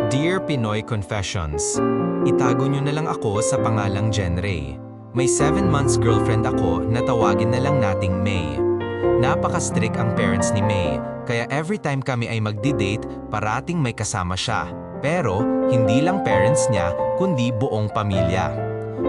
Dear Pinoy Confessions, itago nyo na lang ako sa pangalang Jen Ray. May 7 months girlfriend ako na tawagin na lang nating May. Napaka-strict ang parents ni May, kaya every time kami ay magdi-date, parating may kasama siya. Pero hindi lang parents niya, kundi buong pamilya.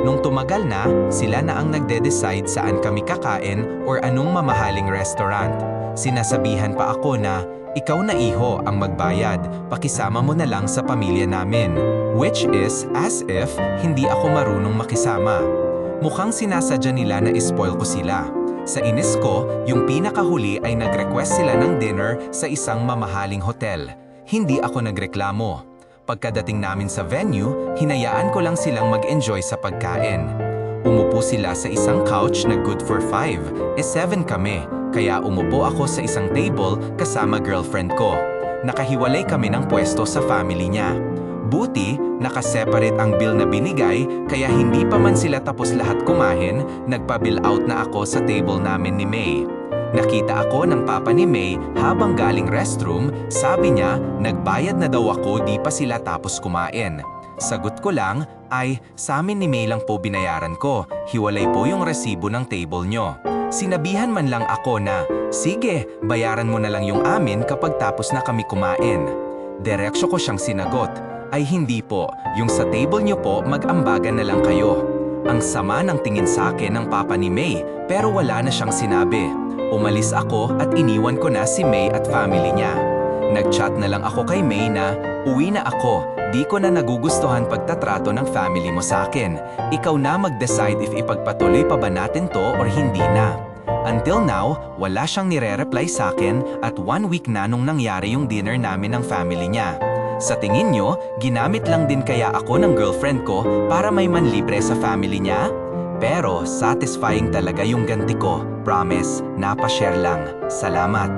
Nung tumagal na, sila na ang nagde-decide saan kami kakain or anong mamahaling restaurant. Sinasabihan pa ako na, ikaw na iho ang magbayad, pakisama mo na lang sa pamilya namin. Which is as if hindi ako marunong makisama. Mukhang sinasadya nila na ispoil ko sila. Sa inis ko, yung pinakahuli ay nag-request sila ng dinner sa isang mamahaling hotel. Hindi ako nagreklamo. Pagkadating namin sa venue, hinayaan ko lang silang mag-enjoy sa pagkain. Umupo sila sa isang couch na good for 5, 7 kami, kaya umupo ako sa isang table kasama girlfriend ko. Nakahiwalay kami ng pwesto sa family niya. Buti, nakaseparate ang bill na binigay, kaya hindi pa man sila tapos lahat kumain, nagpa-bill out na ako sa table namin ni May. Nakita ako ng papa ni May habang galing restroom, sabi niya, nagbayad na daw ako di pa sila tapos kumain. Sagot ko lang, ay, sa amin ni May lang po binayaran ko, hiwalay po yung resibo ng table nyo. Sinabihan man lang ako na, sige, bayaran mo na lang yung amin kapag tapos na kami kumain. Diretso ko siyang sinagot, ay hindi po, yung sa table nyo po mag-ambagan na lang kayo. Ang sama ng tingin sa akin ng papa ni May, pero wala na siyang sinabi. Umalis ako at iniwan ko na si May at family niya. Nag-chat na lang ako kay May na, uwi na ako, di ko na nagugustuhan pagtatrato ng family mo sa akin. Ikaw na mag-decide if ipagpatuloy pa ba natin to or hindi na. Until now, wala siyang nire-reply sa akin at 1 week na nung nangyari yung dinner namin ng family niya. Sa tingin nyo, ginamit lang din kaya ako ng girlfriend ko para may manlibre sa family niya? Pero satisfying talaga yung ganti ko. Promise, napashare lang. Salamat.